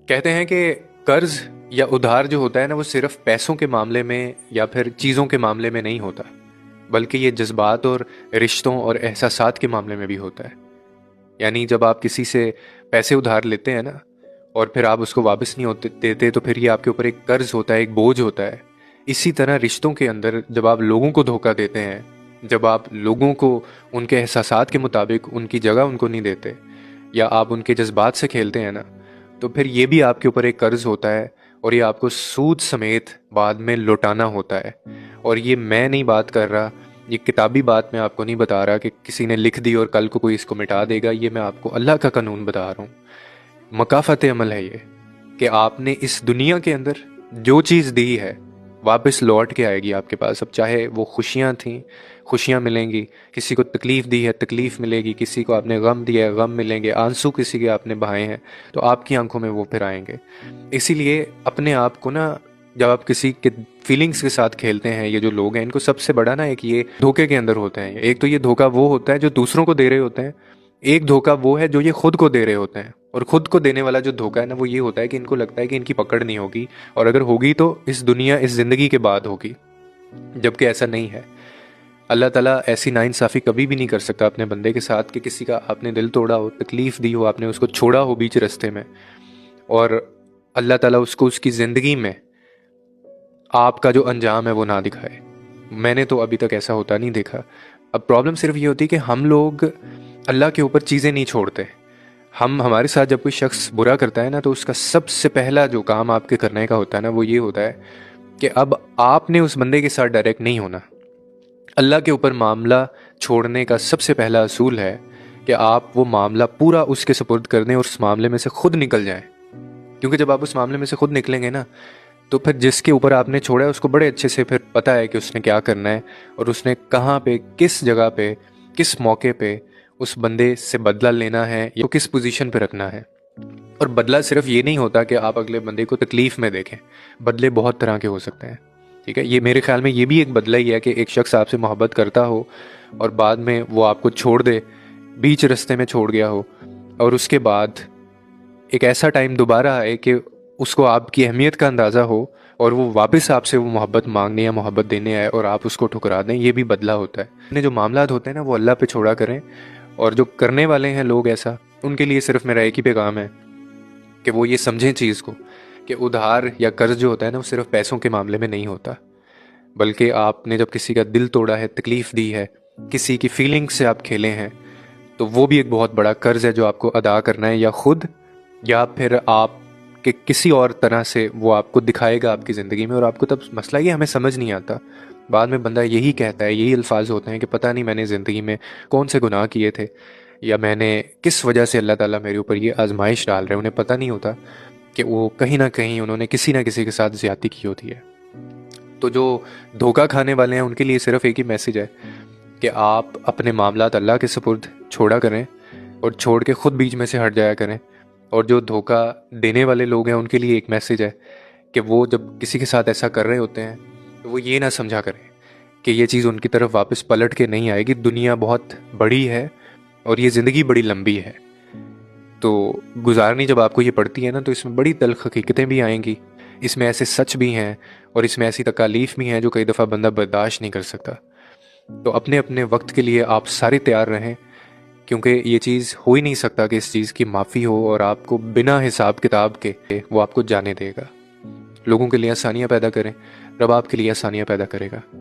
کہتے ہیں کہ قرض یا ادھار جو ہوتا ہے نا وہ صرف پیسوں کے معاملے میں یا پھر چیزوں کے معاملے میں نہیں ہوتا، بلکہ یہ جذبات اور رشتوں اور احساسات کے معاملے میں بھی ہوتا ہے۔ یعنی جب آپ کسی سے پیسے ادھار لیتے ہیں نا اور پھر آپ اس کو واپس نہیں دیتے تو پھر یہ آپ کے اوپر ایک قرض ہوتا ہے، ایک بوجھ ہوتا ہے۔ اسی طرح رشتوں کے اندر جب آپ لوگوں کو دھوکہ دیتے ہیں، جب آپ لوگوں کو ان کے احساسات کے مطابق ان کی جگہ ان کو نہیں دیتے یا آپ ان کے جذبات سے کھیلتے ہیں نا، تو پھر یہ بھی آپ کے اوپر ایک قرض ہوتا ہے اور یہ آپ کو سود سمیت بعد میں لوٹانا ہوتا ہے۔ اور یہ میں نہیں بات کر رہا، یہ کتابی بات میں آپ کو نہیں بتا رہا کہ کسی نے لکھ دی اور کل کو کوئی اس کو مٹا دے گا، یہ میں آپ کو اللہ کا قانون بتا رہا ہوں۔ مکافات عمل ہے یہ کہ آپ نے اس دنیا کے اندر جو چیز دی ہے واپس لوٹ کے آئے گی آپ کے پاس۔ اب چاہے وہ خوشیاں تھیں، خوشیاں ملیں گی، کسی کو تکلیف دی ہے تکلیف ملے گی، کسی کو آپ نے غم دیا ہے غم ملیں گے، آنسو کسی کے آپ نے بہائے ہیں تو آپ کی آنکھوں میں وہ پھر آئیں گے۔ اسی لیے اپنے آپ کو نا، جب آپ کسی کے فیلنگز کے ساتھ کھیلتے ہیں، یہ جو لوگ ہیں ان کو سب سے بڑا نا ایک یہ دھوکے کے اندر ہوتے ہیں۔ ایک تو یہ دھوکا وہ ہوتا ہے جو دوسروں کو دے رہے ہوتے ہیں، ایک دھوکا وہ ہے جو یہ خود کو دے رہے ہوتے ہیں۔ اور خود کو دینے والا جو دھوکا ہے نا وہ یہ ہوتا ہے کہ ان کو لگتا ہے کہ ان کی پکڑ نہیں ہوگی، اور اگر ہوگی تو اس دنیا اس زندگی کے بعد ہوگی، جبکہ ایسا نہیں ہے۔ اللہ تعالیٰ ایسی ناانصافی کبھی بھی نہیں کر سکتا اپنے بندے کے ساتھ کہ کسی کا آپ نے دل توڑا ہو، تکلیف دی ہو، آپ نے اس کو چھوڑا ہو بیچ راستے میں، اور اللہ تعالیٰ اس کو اس کی زندگی میں آپ کا جو انجام ہے وہ نہ دکھائے۔ میں نے تو ابھی تک ایسا ہوتا نہیں دیکھا۔ اب پرابلم صرف یہ ہوتی ہے کہ ہم لوگ اللہ کے اوپر چیزیں نہیں چھوڑتے۔ ہمارے ساتھ جب کوئی شخص برا کرتا ہے نا تو اس کا سب سے پہلا جو کام آپ کے کرنے کا ہوتا ہے نا وہ یہ ہوتا ہے کہ اب آپ نے اس بندے کے ساتھ ڈائریکٹ نہیں ہونا۔ اللہ کے اوپر معاملہ چھوڑنے کا سب سے پہلا اصول ہے کہ آپ وہ معاملہ پورا اس کے سپرد کر دیں اور اس معاملے میں سے خود نکل جائیں، کیونکہ جب آپ اس معاملے میں سے خود نکلیں گے نا تو پھر جس کے اوپر آپ نے چھوڑا ہے اس کو بڑے اچھے سے پھر پتہ ہے کہ اس نے کیا کرنا ہے اور اس نے کہاں پہ، کس جگہ پہ، کس موقع پہ اس بندے سے بدلہ لینا ہے یا کس پوزیشن پہ رکھنا ہے۔ اور بدلہ صرف یہ نہیں ہوتا کہ آپ اگلے بندے کو تکلیف میں دیکھیں، بدلے بہت طرح کے ہو سکتے ہیں، ٹھیک ہے؟ یہ میرے خیال میں یہ بھی ایک بدلہ ہی ہے کہ ایک شخص آپ سے محبت کرتا ہو اور بعد میں وہ آپ کو چھوڑ دے، بیچ رستے میں چھوڑ گیا ہو، اور اس کے بعد ایک ایسا ٹائم دوبارہ آئے کہ اس کو آپ کی اہمیت کا اندازہ ہو اور وہ واپس آپ سے وہ محبت مانگنے یا محبت دینے آئے اور آپ اس کو ٹھکرا دیں۔ یہ بھی بدلہ ہوتا ہے۔ اپنے جو معاملات ہوتے ہیں نا وہ اللہ پہ چھوڑا کریں، اور جو کرنے والے ہیں لوگ ایسا، ان کے لیے صرف میرا ایک ہی پیغام ہے کہ وہ یہ سمجھیں چیز کو کہ ادھار یا قرض جو ہوتا ہے نا وہ صرف پیسوں کے معاملے میں نہیں ہوتا، بلکہ آپ نے جب کسی کا دل توڑا ہے، تکلیف دی ہے، کسی کی فیلنگ سے آپ کھیلے ہیں، تو وہ بھی ایک بہت بڑا قرض ہے جو آپ کو ادا کرنا ہے، یا خود یا پھر آپ کہ کسی اور طرح سے وہ آپ کو دکھائے گا آپ کی زندگی میں۔ اور آپ کو تب مسئلہ یہ ہمیں سمجھ نہیں آتا، بعد میں بندہ یہی کہتا ہے، یہی الفاظ ہوتے ہیں کہ پتہ نہیں میں نے زندگی میں کون سے گناہ کیے تھے یا میں نے کس وجہ سے اللہ تعالیٰ میرے اوپر یہ آزمائش ڈال رہے ہیں۔ انہیں پتہ نہیں ہوتا کہ وہ کہیں نہ کہیں انہوں نے کسی نہ کسی کے ساتھ زیادتی کی ہوتی ہے۔ تو جو دھوکہ کھانے والے ہیں ان کے لیے صرف ایک ہی میسیج ہے کہ آپ اپنے معاملات اللہ کے سپرد چھوڑا کریں اور چھوڑ کے خود بیچ میں سے ہٹ جایا کریں۔ اور جو دھوکہ دینے والے لوگ ہیں ان کے لیے ایک میسیج ہے کہ وہ جب کسی کے ساتھ ایسا کر رہے ہوتے ہیں تو وہ یہ نہ سمجھا کریں کہ یہ چیز ان کی طرف واپس پلٹ کے نہیں آئے گی۔ دنیا بہت بڑی ہے اور یہ زندگی بڑی لمبی ہے، تو گزارنی جب آپ کو یہ پڑتی ہے نا تو اس میں بڑی تلخ حقیقتیں بھی آئیں گی، اس میں ایسے سچ بھی ہیں اور اس میں ایسی تکالیف بھی ہیں جو کئی دفعہ بندہ برداشت نہیں کر سکتا۔ تو اپنے اپنے وقت کے لیے آپ سارے تیار رہیں، کیونکہ یہ چیز ہو ہی نہیں سکتا کہ اس چیز کی معافی ہو اور آپ کو بنا حساب کتاب کے وہ آپ کو جانے دے گا۔ لوگوں کے لیے آسانیاں پیدا کریں، رب آپ کے لیے آسانیاں پیدا کرے گا۔